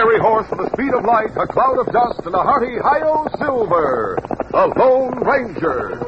fiery horse with the speed of light, a cloud of dust, and a hearty hi-yo silver, the Lone Ranger.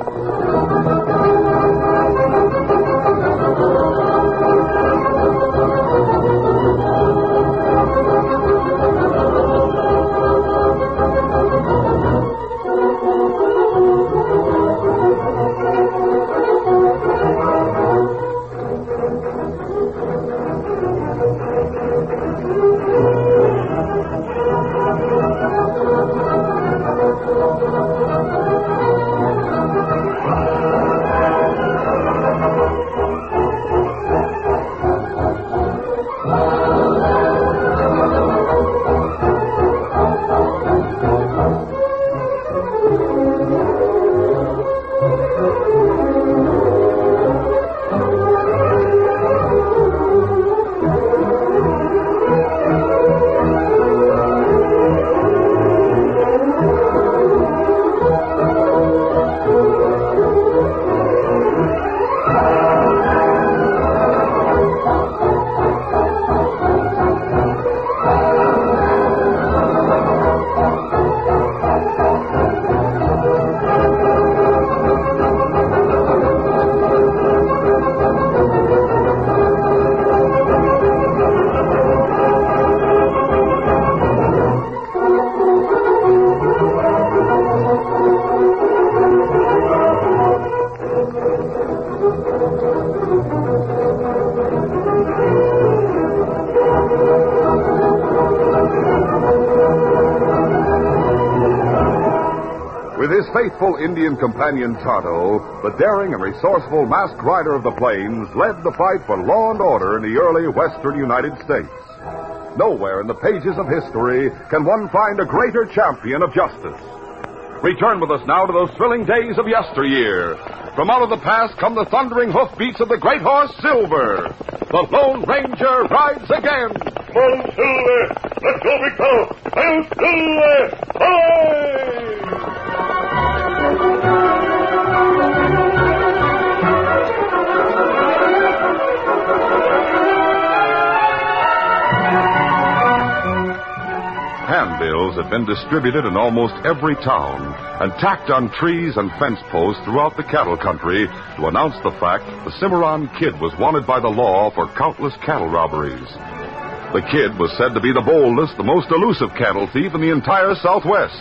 With his faithful Indian companion Tonto, the daring and resourceful masked rider of the plains led the fight for law and order in the early western United States. Nowhere in the pages of history can one find a greater champion of justice. Return with us now to those thrilling days of yesteryear. From out of the past come the thundering hoofbeats of the great horse Silver. The Lone Ranger rides again. Come on, Silver! Let's go, big fellow! I'll Silver! Hooray! Handbills had been distributed in almost every town and tacked on trees and fence posts throughout the cattle country to announce the fact the Cimmaron Kid was wanted by the law for countless cattle robberies. The Kid was said to be the boldest, the most elusive cattle thief in the entire Southwest.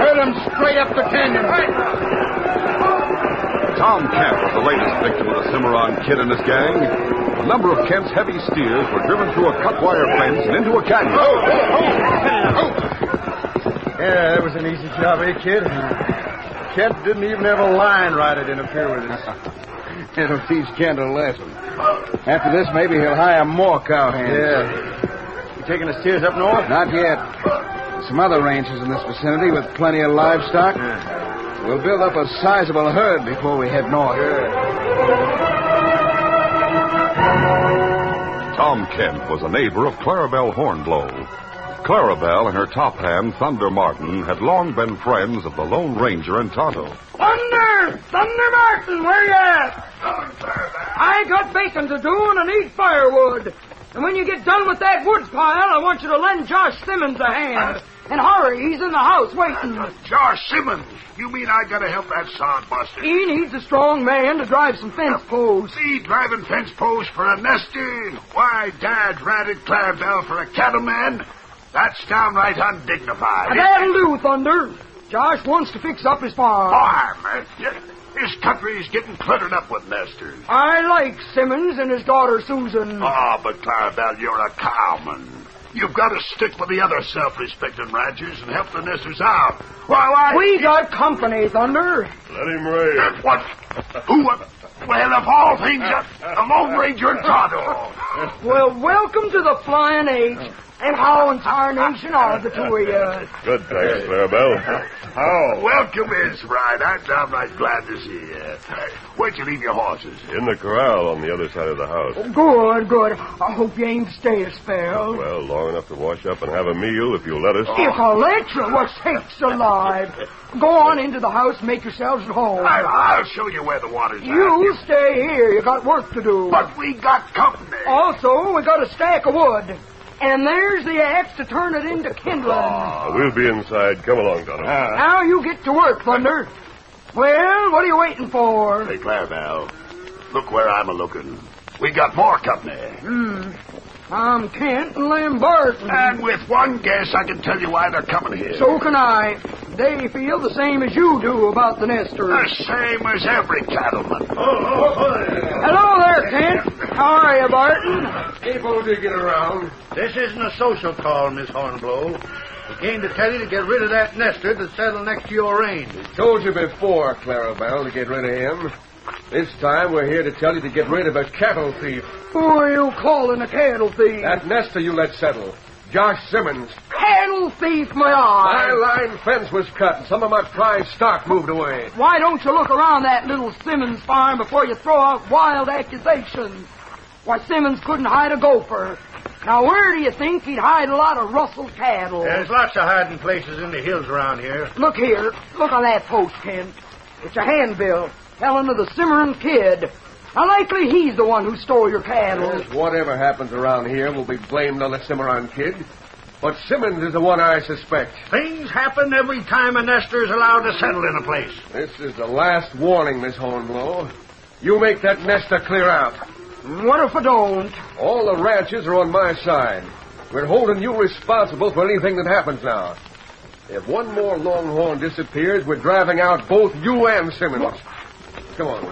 Hurl him straight up the canyon. Tom Kent was the latest victim of the Cimmaron Kid and his gang. A number of Kent's heavy steers were driven through a cut-wire fence and into a canyon. Yeah, that was an easy job, eh, Kid? Kent didn't even have a line rider to interfere with us. It'll teach Kent a lesson. After this, maybe he'll hire more cowhands. Yeah. You taking the steers up north? Not yet. Some other ranches in this vicinity with plenty of livestock. Yeah. We'll build up a sizable herd before we head north. Tom Kent was a neighbor of Clarabelle Hornblow. Clarabelle and her top hand, Thunder Martin, had long been friends of the Lone Ranger and Tonto. Thunder Martin, where you at? I got bacon to do and I need firewood. And when you get done with that wood pile, I want you to lend Josh Simmons a hand. And hurry, he's in the house waiting. Josh Simmons? You mean I gotta help that sodbuster? He needs a strong man to drive some fence posts. Me driving fence posts for a nester? Why, Dad ratted Clarabelle for a cattleman? That's downright undignified. That'll do, Thunder. Josh wants to fix up his farm. Farm? This country's getting cluttered up with nesters. I like Simmons and his daughter Susan. Oh, but Clarabelle, you're a cowman. You've got to stick with the other self-respecting ranchers and help the nesters out. We got company, Thunder. Let him raid. What? Who? Well, of all things, the Lone Ranger and Tonto. Well, welcome to the Flying H. And how in tarnation are the two of you? Good, thanks, Clarabelle. Oh, welcome, Miss Bride. I'm downright glad to see you. Where'd you leave your horses? In the corral on the other side of the house. Good, good. I hope you ain't stay a spell. Well, long enough to wash up and have a meal if you'll let us. If I let you, what sakes alive. Go on into the house and make yourselves at home. I'll show you where the water's at. You stay here. You got work to do. But we got company. Also, we got a stack of wood. And there's the axe to turn it into kindling. We'll be inside. Come along, Donald. Now you get to work, Thunder. Well, what are you waiting for? Hey, Clarabelle, look where I'm a-looking. We got more company. Tom Kent and Lem Barton. And with one guess, I can tell you why they're coming here. So can I. They feel the same as you do about the nesters. The same as every cattleman. Hello there, Kent. How are you, Barton? Able to get around. This isn't a social call, Miss Hornblow. We came to tell you to get rid of that nester that's settled next to your range. Told you before, Clarabelle, to get rid of him. This time we're here to tell you to get rid of a cattle thief. Who are you calling a cattle thief? That nester you let settle. Josh Simmons. Cattle thief, my My eye. line fence was cut and some of my prize stock moved away. Why don't you look around that little Simmons farm before you throw out wild accusations? Why, Simmons couldn't hide a gopher. Now, where do you think he'd hide a lot of rustled cattle? There's lots of hiding places in the hills around here. Look here. Look on that post, Kent. It's a handbill telling of the Cimmaron Kid. Now, likely he's the one who stole your cattle. Yes, whatever happens around here will be blamed on the Cimmaron Kid. But Simmons is the one I suspect. Things happen every time a nester is allowed to settle in a place. This is the last warning, Miss Hornblow. You make that nester clear out. What if I don't? All the ranches are on my side. We're holding you responsible for anything that happens now. If one more Longhorn disappears, we're driving out both you and Simmons. Come on.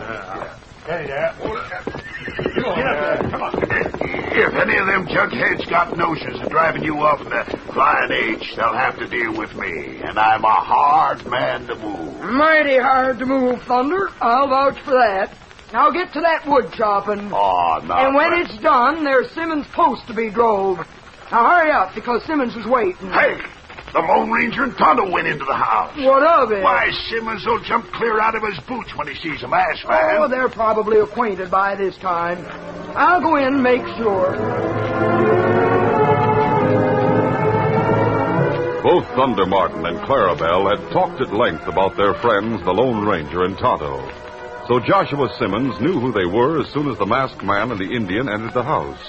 Hey, there. Come on. If any of them jugheads got notions of driving you off in the Flying H, they'll have to deal with me. And I'm a hard man to move. Mighty hard to move, Thunder. I'll vouch for that. Now get to that wood chopping. Oh, no. And when it's done, there's Simmons' post to be drove. Now hurry up, because Simmons is waiting. Hey, the Lone Ranger and Tonto went into the house. What of it? Why, Simmons will jump clear out of his boots when he sees a masked man. Oh, they're probably acquainted by this time. I'll go in and make sure. Both Thunder Martin and Clarabelle had talked at length about their friends, the Lone Ranger and Tonto. So Joshua Simmons knew who they were as soon as the masked man and the Indian entered the house.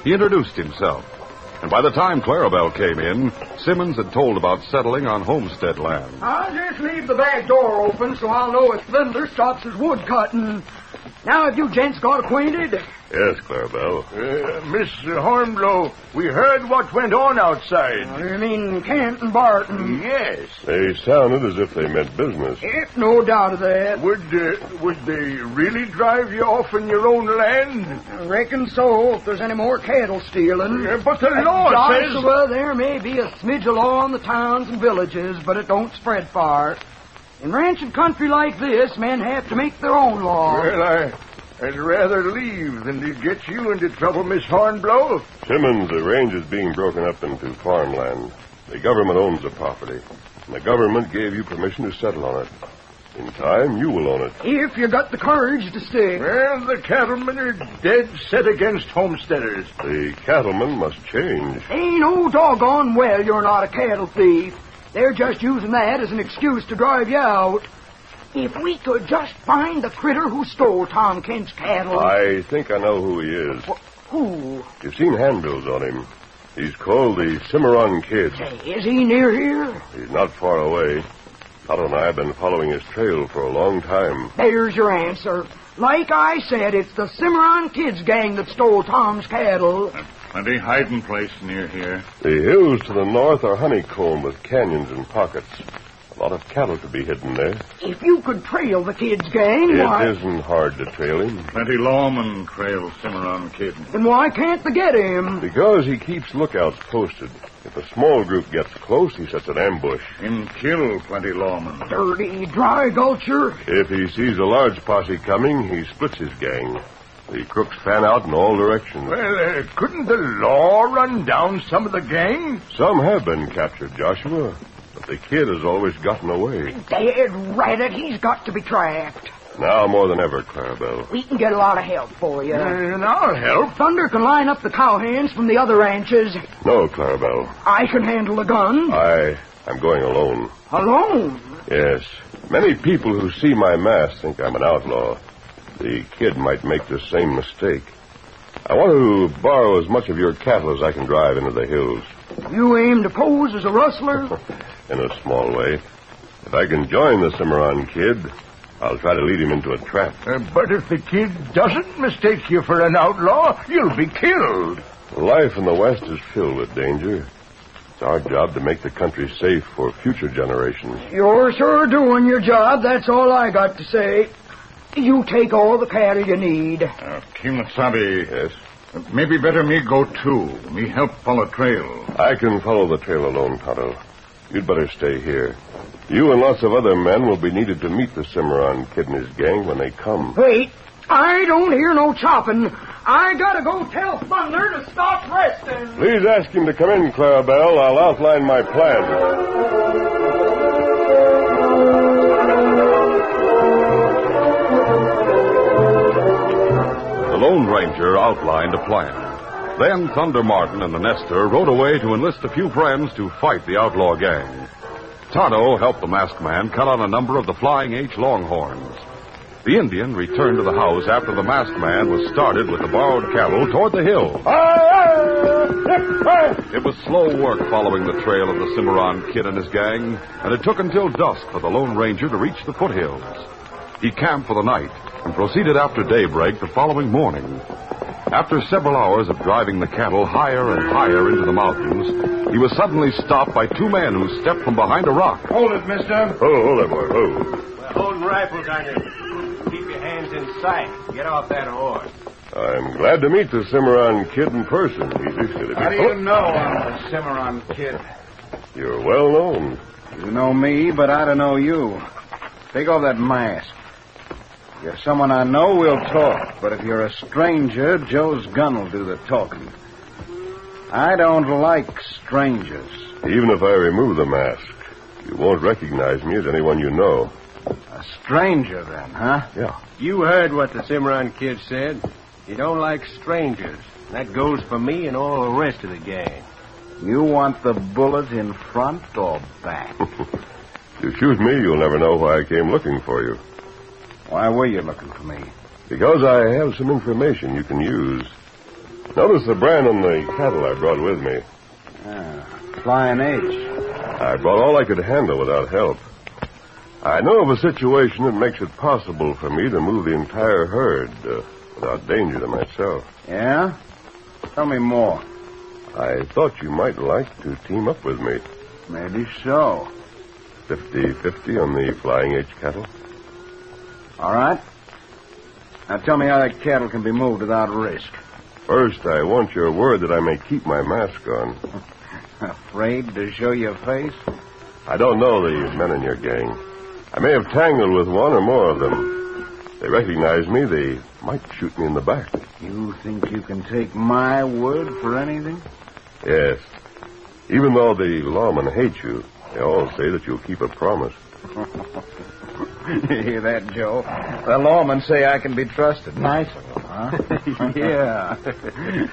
He introduced himself, and by the time Clarabelle came in, Simmons had told about settling on homestead land. I'll just leave the back door open so I'll know if Thunder stops his wood cutting. Now, have you gents got acquainted? Yes, Clarabelle. Miss Hornblow, we heard what went on outside. You mean Kent and Barton? Yes. They sounded as if they meant business. No doubt of that. Would they really drive you off in your own land? I reckon so, if there's any more cattle stealing. But the law says... Joshua, there may be a smidge of law in the towns and villages, but it don't spread far. In ranching country like this, men have to make their own law. Well, I'd rather leave than to get you into trouble, Miss Hornblow. Simmons, the range is being broken up into farmland. The government owns the property, and the government gave you permission to settle on it. In time, you will own it. If you got the courage to stay. Well, the cattlemen are dead set against homesteaders. The cattlemen must change. Ain't no doggone well you're not a cattle thief. They're just using that as an excuse to drive you out. If we could just find the critter who stole Tom Kent's cattle. I think I know who he is. Who? You've seen handbills on him. He's called the Cimmaron Kid. Say, is he near here? He's not far away. Otto and I have been following his trail for a long time. There's your answer. Like I said, it's the Cimmaron Kid's gang that stole Tom's cattle. Plenty hiding place near here. The hills to the north are honeycombed with canyons and pockets. A lot of cattle to be hidden there. If you could trail the Kid's gang, why... It isn't hard to trail him. Plenty lawmen trail Cimmaron Kid. Then why can't they get him? Because he keeps lookouts posted. If a small group gets close, he sets an ambush. Him kill plenty lawmen. Dirty, dry gulcher. If he sees a large posse coming, he splits his gang. The crooks fan out in all directions. Well, couldn't the law run down some of the gang? Some have been captured, Joshua, but the kid has always gotten away. Dead rat it, he's got to be trapped. Now more than ever, Clarabelle. We can get a lot of help for you. And I'll help. Thunder can line up the cowhands from the other ranches. No, Clarabelle. I can handle a gun. I'm going alone. Alone? Yes. Many people who see my mask think I'm an outlaw. The kid might make the same mistake. I want to borrow as much of your cattle as I can drive into the hills. You aim to pose as a rustler? In a small way. If I can join the Cimmaron Kid, I'll try to lead him into a trap. But if the kid doesn't mistake you for an outlaw, you'll be killed. Life in the West is filled with danger. It's our job to make the country safe for future generations. You're sure doing your job, that's all I got to say. You take all the cattle you need. Kimasabi. Yes? Maybe better me go too. Me help follow trail. I can follow the trail alone, Tonto. You'd better stay here. You and lots of other men will be needed to meet the Cimmaron Kid and his gang when they come. Wait, I don't hear no chopping. I gotta go tell Thunder to stop resting. Please ask him to come in, Clarabelle. I'll outline my plan. The Lone Ranger outlined a plan. Then Thunder Martin and the Nester rode away to enlist a few friends to fight the outlaw gang. Tonto helped the masked man cut on a number of the Flying H longhorns. The Indian returned to the house after the masked man was started with the borrowed cattle toward the hill. It was slow work following the trail of the Cimmaron Kid and his gang, and it took until dusk for the Lone Ranger to reach the foothills. He camped for the night and proceeded after daybreak the following morning. After several hours of driving the cattle higher and higher into the mountains, he was suddenly stopped by two men who stepped from behind a rock. Hold it, mister. Hold it, boy. Hold. We're holding rifles on you. Keep your hands in sight. Get off that horse. I'm glad to meet the Cimmaron Kid in person. He's eager to be... How do you know I'm the Cimmaron Kid? You're well known. You know me, but I don't know you. Take off that mask. If you're someone I know, we'll talk. But if you're a stranger, Joe's gun will do the talking. I don't like strangers. Even if I remove the mask, you won't recognize me as anyone you know. A stranger, then, huh? Yeah. You heard what the Cimmaron Kid said. He don't like strangers. That goes for me and all the rest of the gang. You want the bullet in front or back? If you shoot me, you'll never know why I came looking for you. Why were you looking for me? Because I have some information you can use. Notice the brand on the cattle I brought with me. Flying H. I brought all I could handle without help. I know of a situation that makes it possible for me to move the entire herd without danger to myself. Yeah? Tell me more. I thought you might like to team up with me. Maybe so. 50-50 on the Flying H cattle. All right. Now tell me how that cattle can be moved without risk. First, I want your word that I may keep my mask on. Afraid to show your face? I don't know the men in your gang. I may have tangled with one or more of them. If they recognize me, they might shoot me in the back. You think you can take my word for anything? Yes. Even though the lawmen hate you, they all say that you'll keep a promise. You hear that, Joe? The lawmen say I can be trusted. Nice of them, huh? Yeah.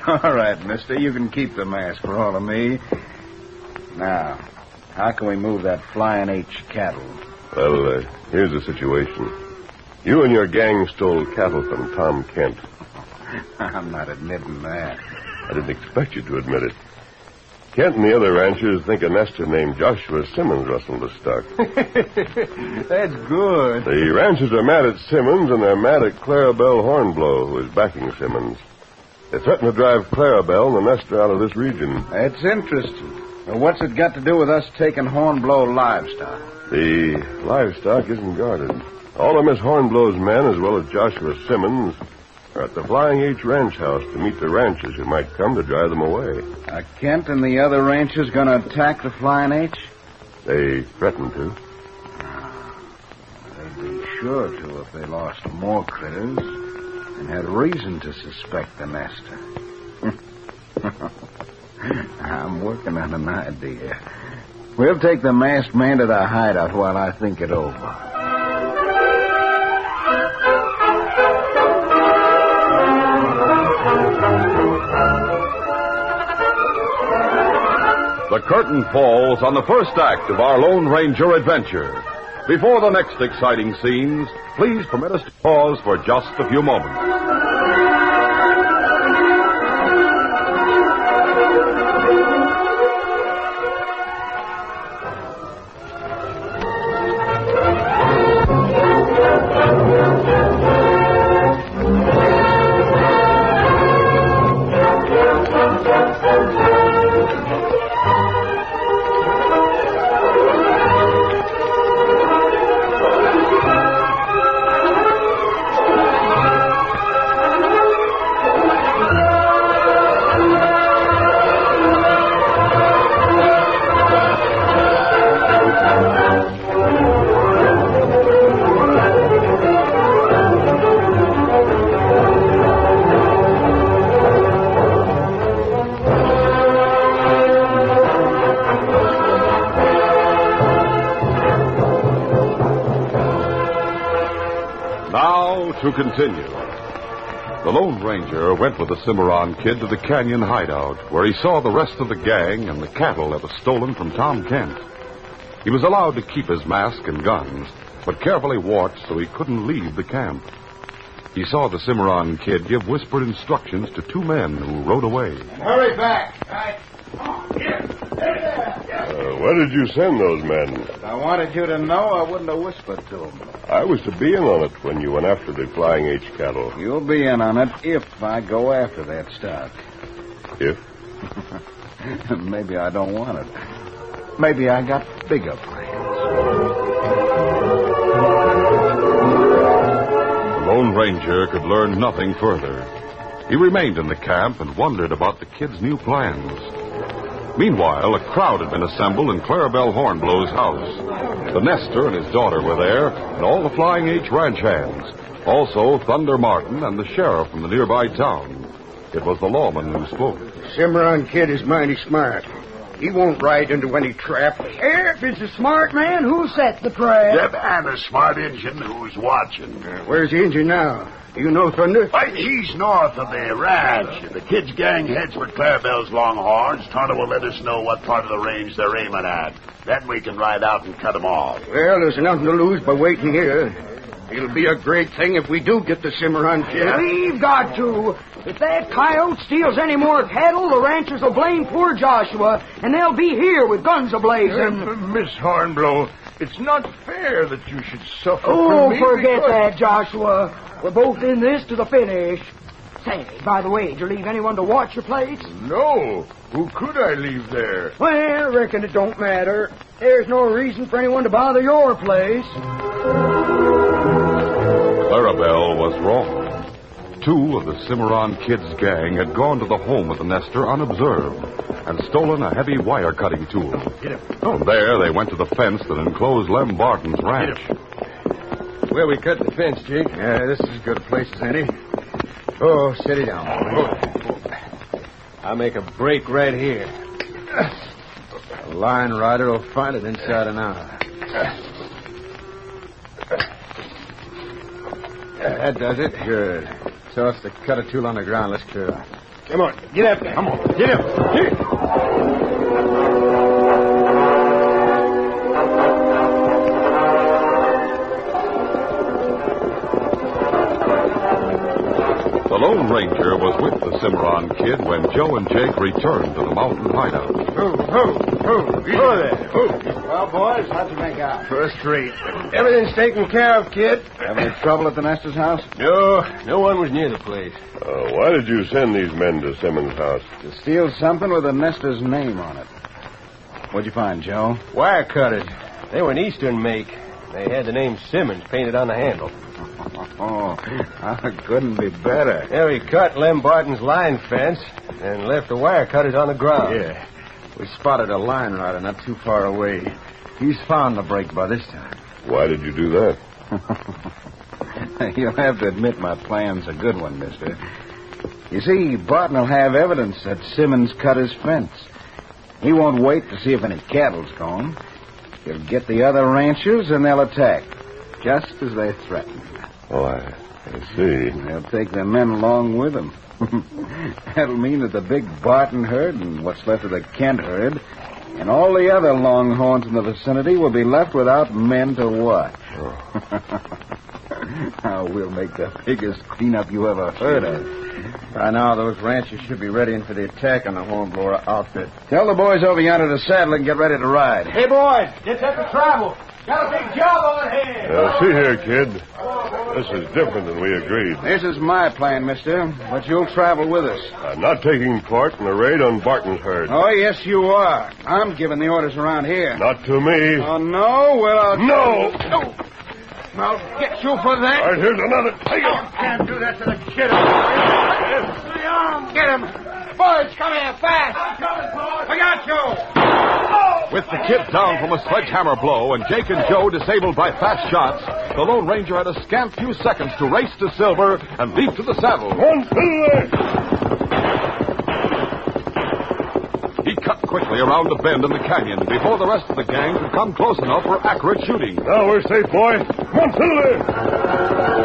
All right, mister. You can keep the mask for all of me. Now, how can we move that Flying H cattle? Well, here's the situation. You and your gang stole cattle from Tom Kent. I'm not admitting that. I didn't expect you to admit it. Kent and the other ranchers think a nester named Joshua Simmons rustled the stock. That's good. The ranchers are mad at Simmons, and they're mad at Clarabelle Hornblow, who is backing Simmons. They threaten to drive Clarabelle and the nester out of this region. That's interesting. Now, what's it got to do with us taking Hornblow livestock? The livestock isn't guarded. All of Miss Hornblow's men, as well as Joshua Simmons, are at the Flying H ranch house to meet the ranchers who might come to drive them away. Are Kent and the other ranchers going to attack the Flying H? They threaten to. They'd be sure to if they lost more critters. and had reason to suspect the nester. I'm working on an idea. We'll take the masked man to the hideout while I think it over. The curtain falls on the first act of our Lone Ranger adventure. Before the next exciting scenes, please permit us to pause for just a few moments. To continue. The Lone Ranger went with the Cimmaron Kid to the canyon hideout, where he saw the rest of the gang and the cattle that was stolen from Tom Kent. He was allowed to keep his mask and guns, but carefully watched so he couldn't leave the camp. He saw the Cimmaron Kid give whispered instructions to two men who rode away. Hurry back. Why did you send those men? If I wanted you to know, I wouldn't have whispered to them. I was to be in on it when you went after the Flying H cattle. You'll be in on it if I go after that stock. If? Maybe I don't want it. Maybe I got bigger plans. The Lone Ranger could learn nothing further. He remained in the camp and wondered about the kid's new plans. Meanwhile, a crowd had been assembled in Clarabelle Hornblow's house. The nester and his daughter were there, and all the Flying H ranch hands. Also, Thunder Martin and the sheriff from the nearby town. It was the lawman who spoke. Cimmaron Kid is mighty smart. He won't ride into any trap. If it's a smart man, who set the trap? Yep, and a smart Injun who's watching. Where's the Injun now? Do you know, Thunder? Right, he's north of the ranch. If the kid's gang heads for Clarabelle's Longhorns, Tonto will let us know what part of the range they're aiming at. Then we can ride out and cut them off. Well, there's nothing to lose by waiting here. It'll be a great thing if we do get the Cimmaron Kid. We've got to. If that coyote steals any more cattle, the ranchers will blame poor Joshua, and they'll be here with guns a-blazing. Miss Hornblow, it's not fair that you should suffer Oh, from me forget because... that, Joshua. We're both in this to the finish. Say, by the way, did you leave anyone to watch your place? No. Who could I leave there? Well, I reckon it don't matter. There's no reason for anyone to bother your place. Clarabelle was wrong. Two of the Cimmaron Kid's gang had gone to the home of the nester unobserved and stolen a heavy wire-cutting tool. From there, they went to the fence that enclosed Lem Barton's ranch. Where we cut the fence, Jake? Yeah, this is as good a place as any. Oh, steady down. I'll make a break right here. A line rider will find it inside an hour. That does it. Good. So us to cut a tool on the ground. Let's clear out. Come on, get up there. Come on, get up. The Lone Ranger was with the Cimmaron Kid when Joe and Jake returned to the mountain hideout. Ho there. Well, boys, how'd you make out? First rate. Everything's taken care of, kid. Have any trouble at the nester's house? No one was near the place. Why did you send these men to Simmons' house? To steal something with the nester's name on it. What'd you find, Joe? Wire cutters. They were an Eastern make. They had the name Simmons painted on the handle. Oh, couldn't be better. Yeah, we cut Lem Barton's line fence and left the wire cutters on the ground. Yeah. We spotted a line rider not too far away. He's found the break by this time. Why did you do that? You'll have to admit my plan's a good one, mister. You see, Barton will have evidence that Simmons cut his fence. He won't wait to see if any cattle's gone. He'll get the other ranchers and they'll attack, just as they threatened. Oh, I see. They'll take their men along with them. That'll mean that the big Barton herd and what's left of the Kent herd and all the other longhorns in the vicinity will be left without men to watch. Oh, we'll make the biggest cleanup you ever heard of. By now, those ranchers should be ready for the attack on the hornblower outfit. Tell the boys over yonder to saddle and get ready to ride. Hey, boys, get set to travel. Got a big job on hand. See here, kid. This is different than we agreed. This is my plan, mister, but you'll travel with us. I'm not taking part in a raid on Barton's herd. Oh, yes, you are. I'm giving the orders around here. Not to me. Oh, no? Well, No! I'll get you for that. All right, here's another. Take it. Can't do that to the kid. Get him. Boys, come here, fast. I got you. With the kid down from a sledgehammer blow and Jake and Joe disabled by fast shots, the Lone Ranger had a scant few seconds to race to Silver and leap to the saddle. He cut quickly around the bend in the canyon before the rest of the gang could come close enough for accurate shooting. Now we're safe, boy. Come on, Silver.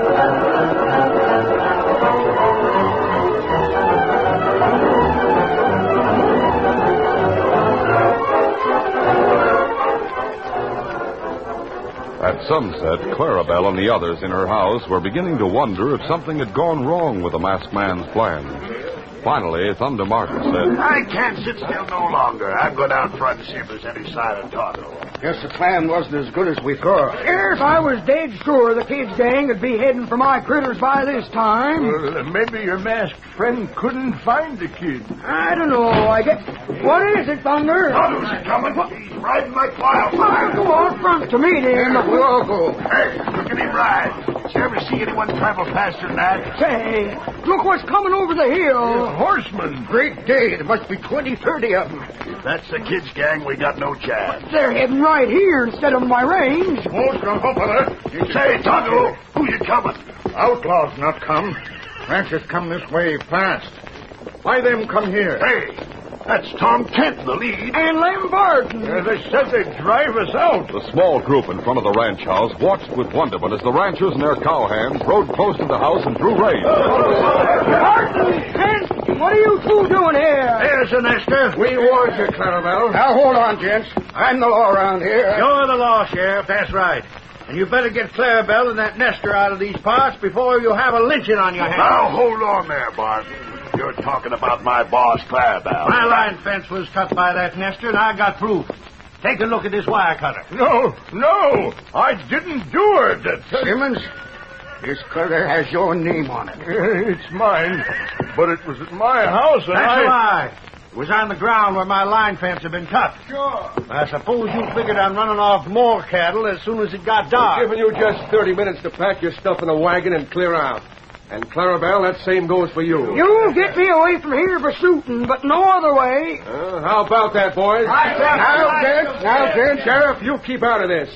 At sunset, Clarabelle and the others in her house were beginning to wonder if something had gone wrong with the masked man's plan. Finally, Thunder Martin said, I can't sit still no longer. I'll go down front and see if there's any sign of Tonto. Guess the plan wasn't as good as we thought. If I was dead sure the kid's gang would be heading for my critters by this time. Well, maybe your masked friend couldn't find the kid. I don't know. I guess. What is it, Thunder? Tonto's coming. He's riding like wildfire. Go on front to meet him. We'll all go. Hey, look at him ride. Did you ever see anyone travel faster than that? Say, look what's coming over the hill. Horseman. Great day. There must be 20, 30 of them. If that's the kid's gang, we got no chance. They're heading right here instead of my range. Most of them. Say, Tonto, who you coming? Outlaws not come. Ranchers come this way fast. Why them come here? Hey, that's Tom Kent in the lead. And Lem Barton. They said they'd drive us out. The small group in front of the ranch house watched with wonderment as the ranchers and their cowhands rode close to the house and drew rein. Barton, Kent, what are you two doing here? There's the nester. We warned you, Clarabelle. Now, hold on, gents. I'm the law around here. You're the law, Sheriff. That's right. And you better get Clarabelle and that nester out of these parts before you have a lynching on your hands. Now, hold on there, Barton. You're talking about my boss, Clarabelle. My line fence was cut by that nester, and I got proof. Take a look at this wire cutter. No. I didn't do it. Simmons, this cutter has your name on it. It's mine. But it was at my house, and That's a lie. It was on the ground where my line fence had been cut. Sure. I suppose you figured on running off more cattle as soon as it got dark. Giving you just 30 minutes to pack your stuff in a wagon and clear out. And Clarabelle, that same goes for you. You get me away from here for shooting, but no other way. How about that, boys? Now, gents. Sheriff, you keep out of this.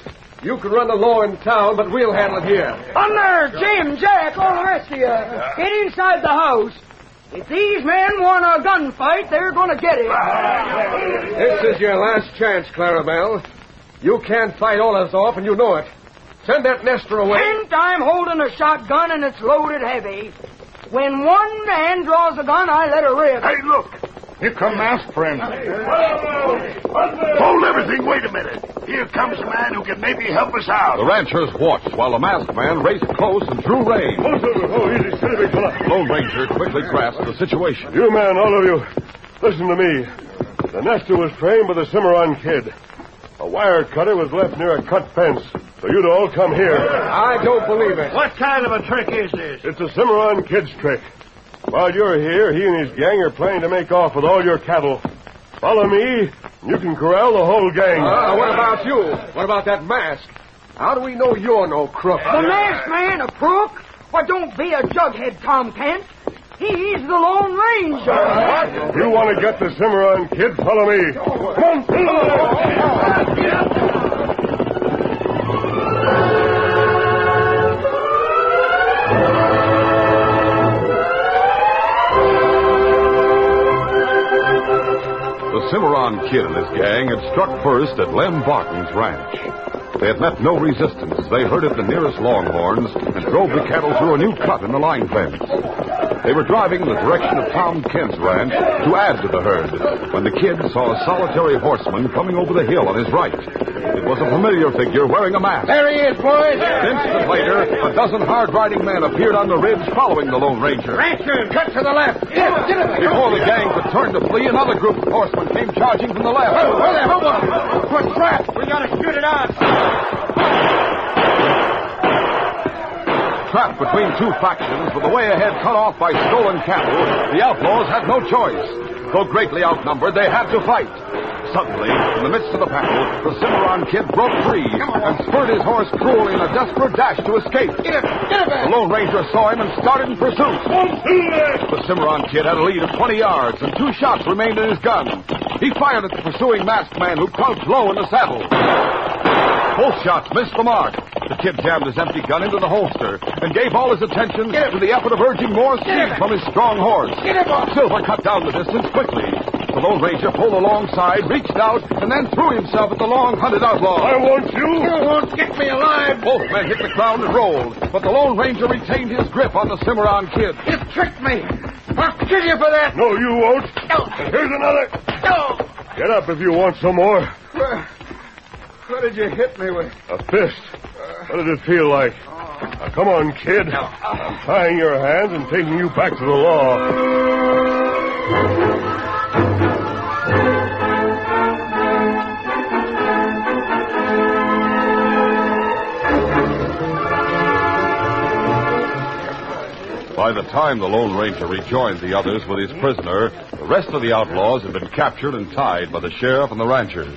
You can run the law in town, but we'll handle it here. Thunder, Jim, Jack, all the rest of you. Get inside the house. If these men want a gunfight, they're going to get it. This is your last chance, Clarabelle. You can't fight all us off, and you know it. Send that nester away. Kent, I'm holding a shotgun, and it's loaded heavy. When one man draws a gun, I let her rip. Hey, look. Here come masked friend. Hold everything. Wait a minute. Here comes a man who can maybe help us out. The ranchers watched while the masked man raced close and drew rein. Easy, steady, big fella. Lone Ranger quickly grasped the situation. You men, all of you, listen to me. The nester was trained by the Cimmaron Kid. A wire cutter was left near a cut fence, so you'd all come here. I don't believe it. What kind of a trick is this? It's a Cimmaron Kid's trick. While you're here, he and his gang are planning to make off with all your cattle. Follow me, and you can corral the whole gang. What about you? What about that mask? How do we know you're no crook? The masked man a crook? Why, don't be a jughead, Tom Kent. He's the Lone Ranger. If you want to get the Cimmaron Kid, follow me. Come on. Cimmaron Kid and his gang had struck first at Lem Barton's ranch. They had met no resistance as they herded the nearest longhorns and drove the cattle through a new cut in the line fence. They were driving in the direction of Tom Kent's ranch to add to the herd when the Kid saw a solitary horseman coming over the hill on his right. It was a familiar figure wearing a mask. There he is, boys. An instant later, a dozen hard-riding men appeared on the ridge following the Lone Ranger. Rancher, cut to the left. Get it. Before the gang could turn to flee, another group of horsemen came charging from the left. Quick, trap. We gotta shoot it out. Trapped between two factions with the way ahead cut off by stolen cattle, the outlaws had no choice. Though greatly outnumbered, they had to fight. Suddenly, in the midst of the battle, the Cimmaron Kid broke free and spurred his horse cruelly in a desperate dash to escape. Get it. The Lone Ranger saw him and started in pursuit. The Cimmaron Kid had a lead of 20 yards, and 2 shots remained in his gun. He fired at the pursuing masked man who crouched low in the saddle. Both shots missed the mark. The Kid jammed his empty gun into the holster and gave all his attention to the effort of urging more speed from his strong horse. Silver cut down the distance quickly. The Lone Ranger pulled alongside, reached out, and then threw himself at the long-hunted outlaw. I want you. You won't get me alive. Both men hit the ground and rolled, but the Lone Ranger retained his grip on the Cimmaron Kid. You tricked me. I'll kill you for that. No, you won't. No. And here's another. No. Get up if you want some more. What did you hit me with? A fist. What did it feel like? Now, come on, kid. I'm tying your hands and taking you back to the law. By the time the Lone Ranger rejoined the others with his prisoner, the rest of the outlaws had been captured and tied by the sheriff and the ranchers.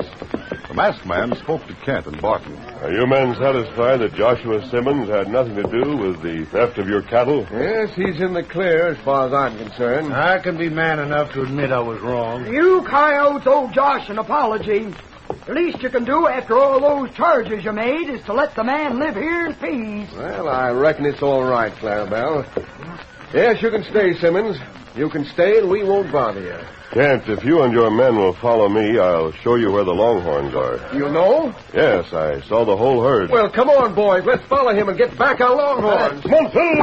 The masked man spoke to Kent and Barton. Are you men satisfied that Joshua Simmons had nothing to do with the theft of your cattle? Yes, he's in the clear as far as I'm concerned. I can be man enough to admit I was wrong. You coyotes owe Josh an apology. The least you can do after all those charges you made is to let the man live here in peace. Well, I reckon it's all right, Clarabelle. Yes, you can stay, Simmons. You can stay and we won't bother you. Kent, if you and your men will follow me, I'll show you where the Longhorns are. You know? Yes, I saw the whole herd. Well, come on, boys. Let's follow him and get back our Longhorns. Come on, Come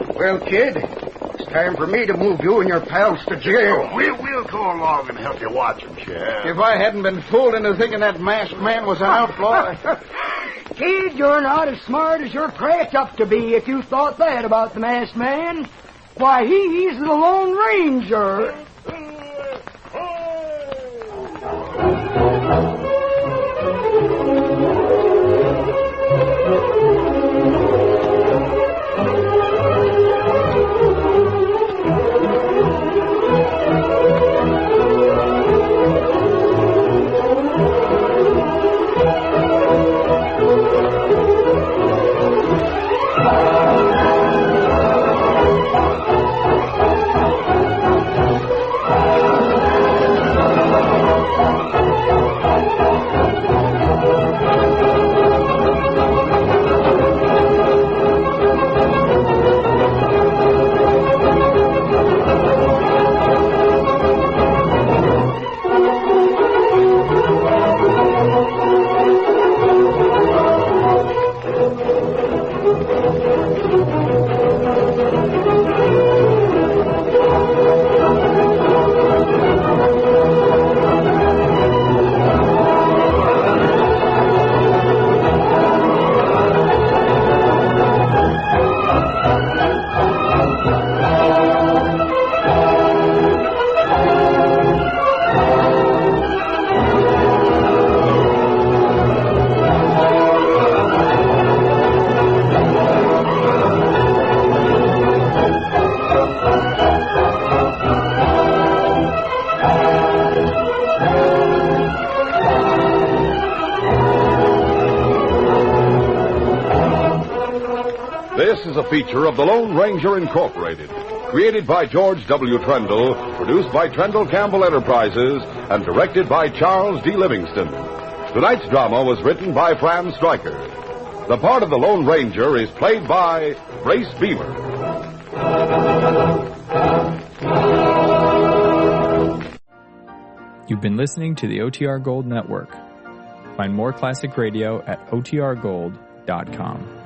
on. Well, kid, it's time for me to move you and your pals to jail. We'll go along and help you watch him, Sheriff. If I hadn't been fooled into thinking that masked man was an outlaw... Kid, you're not as smart as you're cracked up to be if you thought that about the masked man. Why, he's the Lone Ranger. This is a feature of the Lone Ranger Incorporated, created by George W. Trendle, produced by Trendle Campbell Enterprises, and directed by Charles D. Livingston. Tonight's drama was written by Fran Stryker. The part of the Lone Ranger is played by Brace Beamer. You've been listening to the OTR Gold Network. Find more classic radio at otrgold.com.